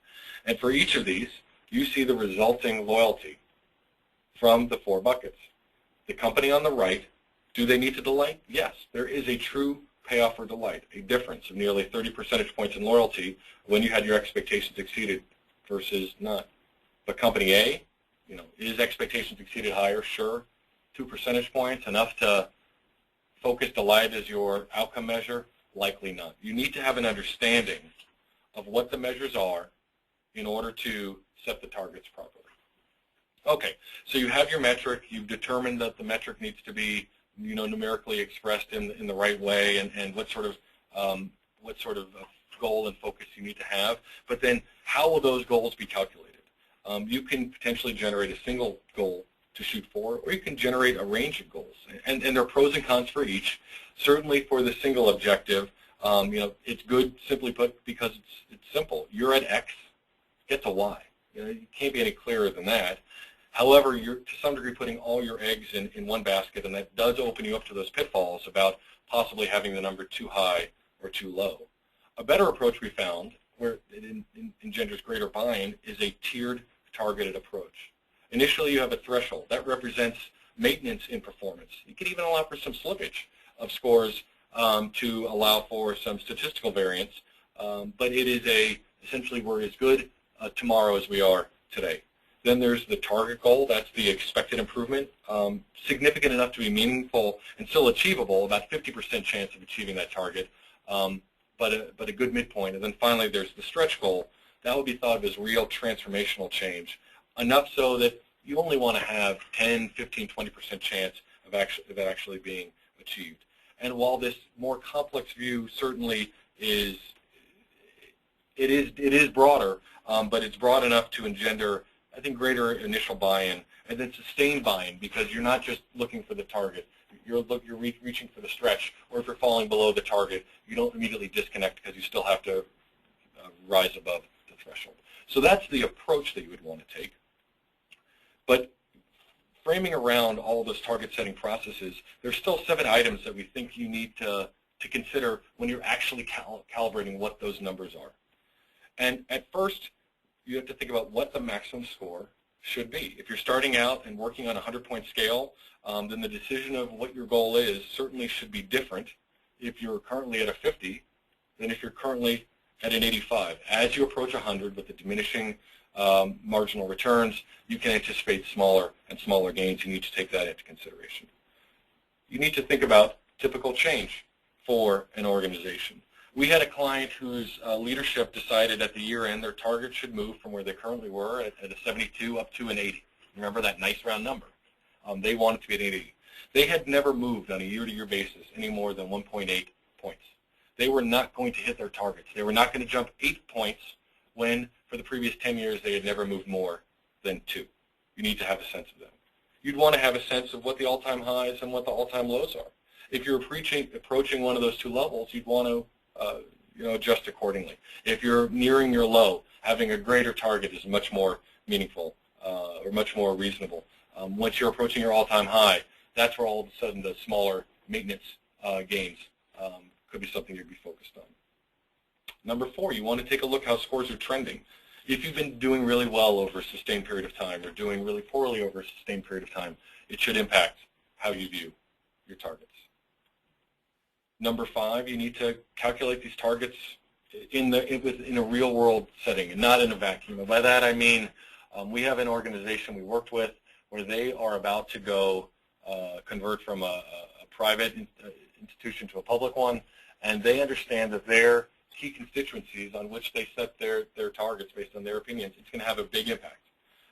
And for each of these, you see the resulting loyalty from the 4 buckets. The company on the right, do they need to delight? Yes, there is a true payoff for delight, a difference of nearly 30 percentage points in loyalty when you had your expectations exceeded versus not. But company A, is expectations exceeded higher? Sure. 2 percentage points, enough to focus delight as your outcome measure? Likely not. You need to have an understanding of what the measures are in order to set the targets properly. Okay, so you have your metric. You've determined that the metric needs to be, numerically expressed in the right way, and what sort of goal and focus you need to have. But then, how will those goals be calculated? You can potentially generate a single goal to shoot for, or you can generate a range of goals, and there are pros and cons for each. Certainly, for the single objective, it's good, simply put, because it's simple. You're at X, get to Y. You can't be any clearer than that. However, you're to some degree putting all your eggs in one basket, and that does open you up to those pitfalls about possibly having the number too high or too low. A better approach we found, where it engenders greater buy-in, is a tiered, targeted approach. Initially, you have a threshold. That represents maintenance in performance. You could even allow for some slippage of scores to allow for some statistical variance, but it is essentially we're as good tomorrow as we are today. Then there's the target goal. That's the expected improvement, significant enough to be meaningful and still achievable, about 50% chance of achieving that target, but a good midpoint. And then finally, there's the stretch goal, that would be thought of as real transformational change, enough so that you only want to have 10, 15, 20% chance of it actually being achieved. And while this more complex view certainly is, it is broader, but it's broad enough to engender, I think, greater initial buy-in and then sustained buy-in, because you're not just looking for the target. You're reaching for the stretch, or if you're falling below the target, you don't immediately disconnect because you still have to rise above the threshold. So that's the approach that you would want to take. But framing around all those target setting processes, there's still 7 items that we think you need to consider when you're actually calibrating what those numbers are. And at first, you have to think about what the maximum score should be. If you're starting out and working on a 100-point scale, then the decision of what your goal is certainly should be different if you're currently at a 50 than if you're currently at an 85. As you approach 100 with the diminishing marginal returns, you can anticipate smaller and smaller gains. You need to take that into consideration. You need to think about typical change for an organization. We had a client whose leadership decided at the year end their target should move from where they currently were at a 72 up to an 80. Remember that nice round number. They wanted to be at 80. They had never moved on a year-to-year basis any more than 1.8 points. They were not going to hit their targets. They were not going to jump 8 points when, for the previous 10 years, they had never moved more than 2. You need to have a sense of them. You'd want to have a sense of what the all-time highs and what the all-time lows are. If you're approaching one of those 2 levels, you'd want to adjust accordingly. If you're nearing your low, having a greater target is much more meaningful or much more reasonable. Once you're approaching your all-time high, that's where all of a sudden the smaller maintenance gains could be something you'd be focused on. Number 4, you want to take a look how scores are trending. If you've been doing really well over a sustained period of time or doing really poorly over a sustained period of time, it should impact how you view your targets. Number 5, you need to calculate these targets in a real-world setting and not in a vacuum. And by that I mean we have an organization we worked with where they are about to go convert from a private institution to a public one, and they understand that their key constituencies on which they set their targets based on their opinions, it's going to have a big impact.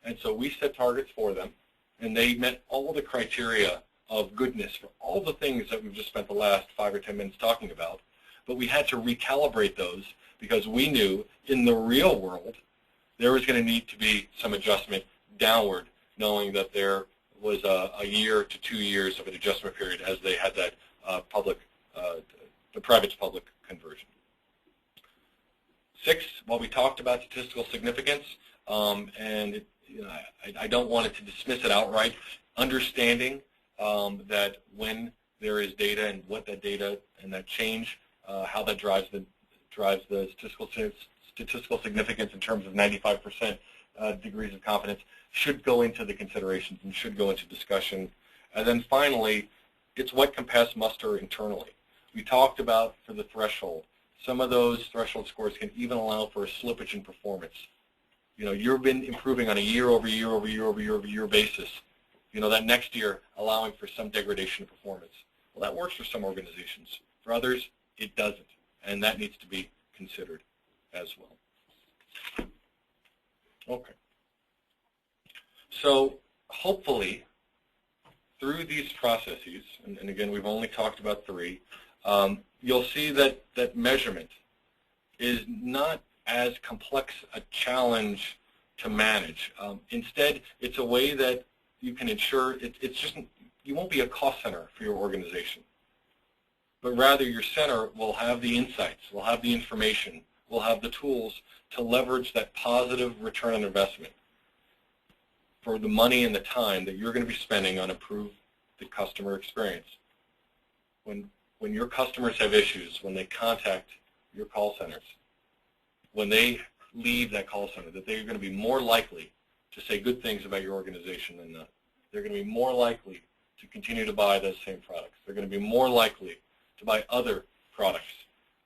And so we set targets for them, and they met all the criteria of goodness for all the things that we've just spent the last 5 or 10 minutes talking about, but we had to recalibrate those because we knew in the real world there was going to need to be some adjustment downward, knowing that there was a year to 2 years of an adjustment period as they had that the private to public conversion. 6, while we talked about statistical significance, and I don't want it to dismiss it outright, understanding that when there is data and what that data and that change, how that drives the statistical significance in terms of 95% degrees of confidence should go into the considerations and should go into discussion. And then finally, it's what can pass muster internally. We talked about for the threshold. Some of those threshold scores can even allow for a slippage in performance. You've been improving on a year-over-year basis. That next year allowing for some degradation of performance. Well, that works for some organizations. For others, it doesn't, and that needs to be considered as well. Okay. So hopefully, through these processes, and again, we've only talked about 3, you'll see that measurement is not as complex a challenge to manage. Instead, it's a way that you can ensure you won't be a cost center for your organization, but rather your center will have the insights, will have the information, will have the tools to leverage that positive return on investment for the money and the time that you're going to be spending on improve the customer experience. When your customers have issues, when they contact your call centers, when they leave that call center, that they're going to be more likely to say good things about your organization than not. They're going to be more likely to continue to buy those same products. They're going to be more likely to buy other products,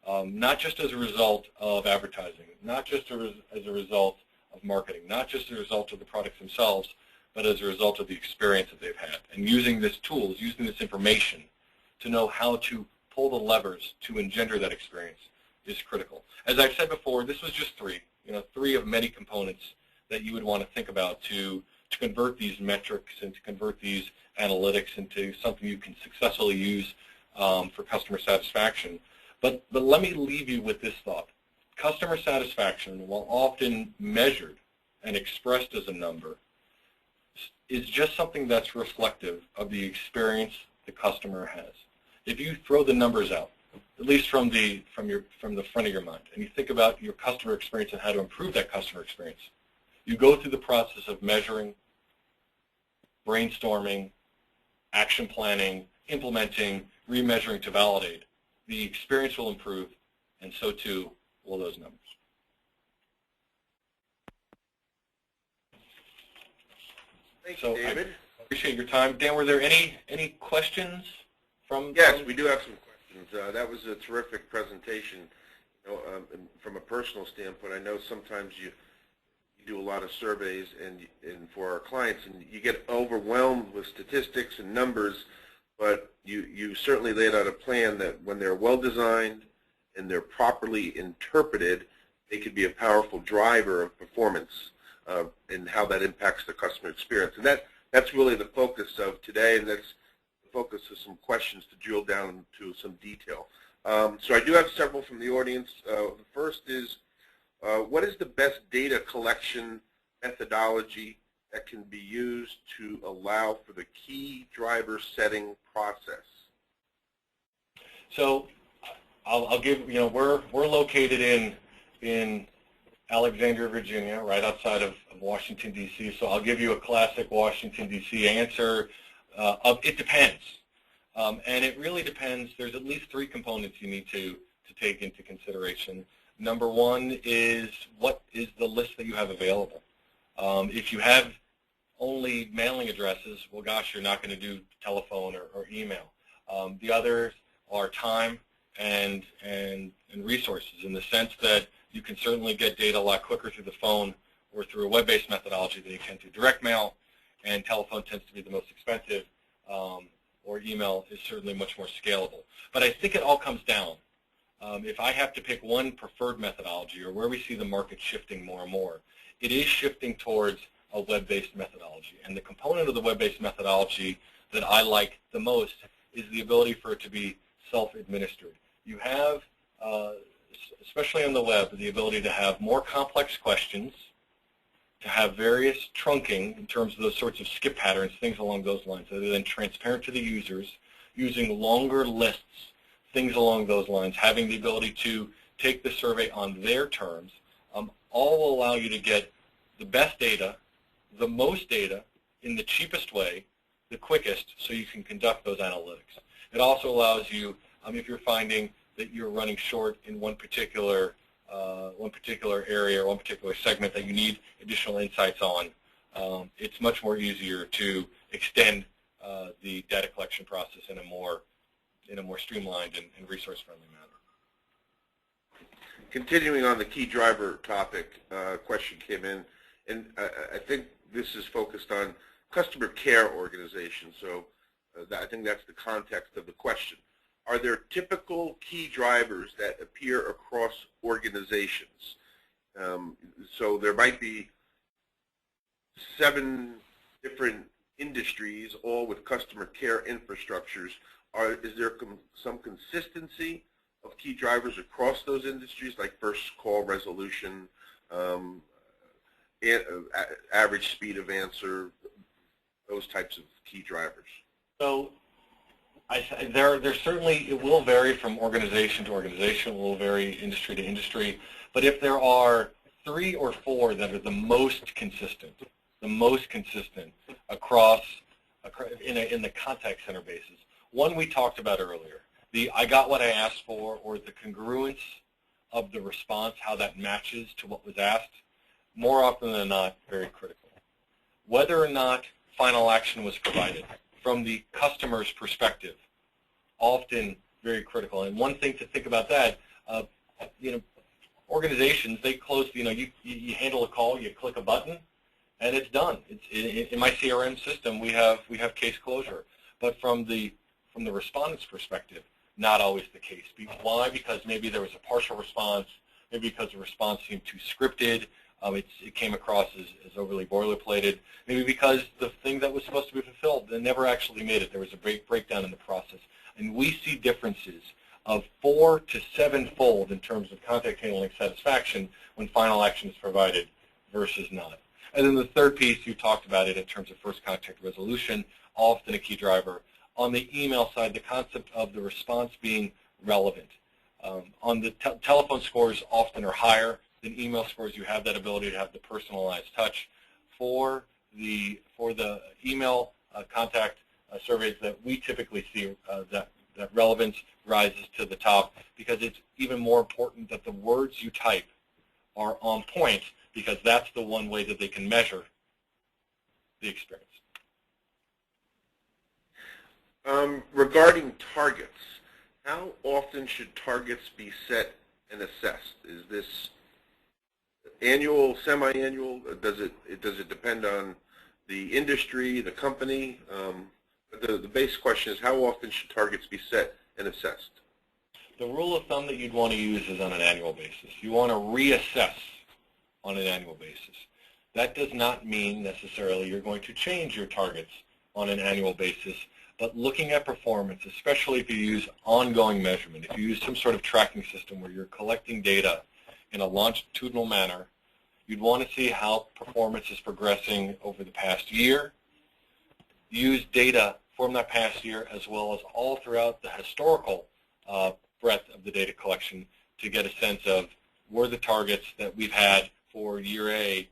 not just as a result of advertising, not just as a result of marketing, not just as a result of the products themselves, but as a result of the experience that they've had. And using this tools, using this information to know how to pull the levers to engender that experience is critical. As I've said before, this was just 3. three of many components that you would want to think about to convert these metrics and to convert these analytics into something you can successfully use for customer satisfaction. But let me leave you with this thought. Customer satisfaction, while often measured and expressed as a number, is just something that's reflective of the experience the customer has. If you throw the numbers out, at least from the front of your mind, and you think about your customer experience and how to improve that customer experience, you go through the process of measuring, brainstorming, action planning, implementing, remeasuring to validate. The experience will improve, and so too will those numbers. Thank you, David. I appreciate your time. Dan, were there any questions from? Yes, we do have some questions. That was a terrific presentation. From a personal standpoint, I know sometimes you do a lot of surveys and for our clients, and you get overwhelmed with statistics and numbers, but you certainly laid out a plan that when they're well designed and they're properly interpreted, they could be a powerful driver of performance and how that impacts the customer experience. And that's really the focus of today, and that's the focus of some questions to drill down into some detail. So I do have several from the audience. The first is, what is the best data collection methodology that can be used to allow for the key driver setting process? So I'll give, we're located in Alexandria, Virginia, right outside of Washington, D.C., so I'll give you a classic Washington, D.C. answer of it depends. And it really depends. There's at least three components you need to take into consideration. Number one is, what is the list that you have available? If you have only mailing addresses, well, gosh, you're not going to do telephone or email. The others are time and resources, in the sense that you can certainly get data a lot quicker through the phone or through a web-based methodology than you can through direct mail, and telephone tends to be the most expensive, or email is certainly much more scalable. But I think it all comes down. If I have to pick one preferred methodology, or where we see the market shifting more and more, it is shifting towards a web-based methodology. And the component of the web-based methodology that I like the most is the ability for it to be self-administered. You have, especially on the web, the ability to have more complex questions, to have various trunking in terms of those sorts of skip patterns, things along those lines, that are then transparent to the users, using longer lists, things along those lines, having the ability to take the survey on their terms, all will allow you to get the best data, the most data, in the cheapest way, the quickest, so you can conduct those analytics. It also allows you, if you're finding that you're running short in one particular area or one particular segment that you need additional insights on, it's much more easier to extend the data collection process in a more streamlined and resource-friendly manner. Continuing on the key driver topic, a question came in, and I think this is focused on customer care organizations, so I think that's the context of the question. Are there typical key drivers that appear across organizations? So there might be 7 different industries, all with customer care infrastructures. Is there some consistency of key drivers across those industries, like first call resolution, average speed of answer, those types of key drivers? So there certainly, it will vary from organization to organization, it will vary industry to industry, but if there are 3 or 4 that are the most consistent across in the contact center basis, one we talked about earlier, the I got what I asked for, or the congruence of the response, how that matches to what was asked, more often than not, very critical. Whether or not final action was provided from the customer's perspective, often very critical. And one thing to think about that, organizations, they close, you handle a call, you click a button, and it's done. In my CRM system, we have case closure. But from the respondent's perspective, not always the case. Why? Because maybe there was a partial response, maybe because the response seemed too scripted, it came across as overly boilerplated, maybe because the thing that was supposed to be fulfilled, they never actually made it. There was a breakdown in the process. And we see differences of 4 to 7-fold in terms of contact handling satisfaction when final action is provided versus not. And then the third piece, you talked about it in terms of first contact resolution, often a key driver. On the email side, the concept of the response being relevant. On the telephone scores often are higher than email scores. You have that ability to have the personalized touch. For the email contact surveys that we typically see, that relevance rises to the top because it's even more important that the words you type are on point, because that's the one way that they can measure the experience. Regarding targets, how often should targets be set and assessed? Is this annual, semi-annual? Does it depend on the industry, the company? The base question is, how often should targets be set and assessed? The rule of thumb that you'd want to use is on an annual basis. You want to reassess on an annual basis. That does not mean necessarily you're going to change your targets on an annual basis, but looking at performance, especially if you use ongoing measurement, if you use some sort of tracking system where you're collecting data in a longitudinal manner, you'd want to see how performance is progressing over the past year. Use data from that past year as well as all throughout the historical breadth of the data collection to get a sense of, were the targets that we've had for year A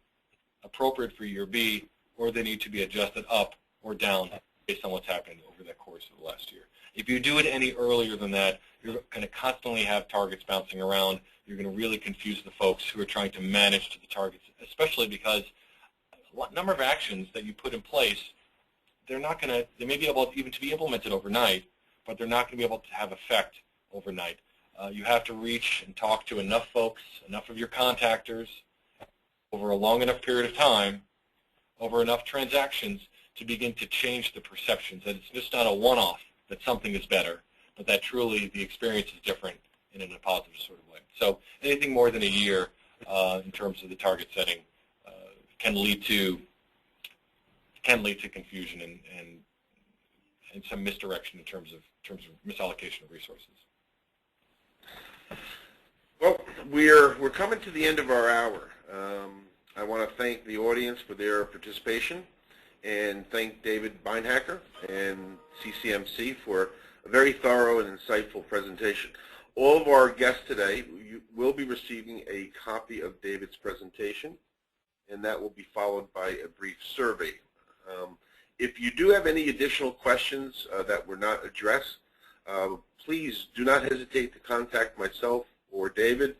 appropriate for year B, or they need to be adjusted up or down based on what's happened over the course of the last year. If you do it any earlier than that, you're going to constantly have targets bouncing around. You're going to really confuse the folks who are trying to manage to the targets, especially because a number of actions that you put in place, they may be able even to be implemented overnight, but they're not going to be able to have effect overnight. You have to reach and talk to enough folks, enough of your contactors, over a long enough period of time, over enough transactions to begin to change the perceptions, that it's just not a one-off, that something is better, but that truly the experience is different in a positive sort of way. So anything more than a year in terms of the target setting can lead to confusion and some misdirection in terms of misallocation of resources. Well, we're coming to the end of our hour. I want to thank the audience for their participation and thank David Beinhacker and CCMC for a very thorough and insightful presentation. All of our guests today will be receiving a copy of David's presentation, and that will be followed by a brief survey. If you do have any additional questions that were not addressed, please do not hesitate to contact myself or David.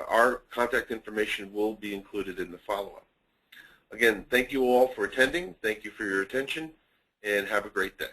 Our contact information will be included in the follow-up. Again, thank you all for attending. Thank you for your attention, and have a great day.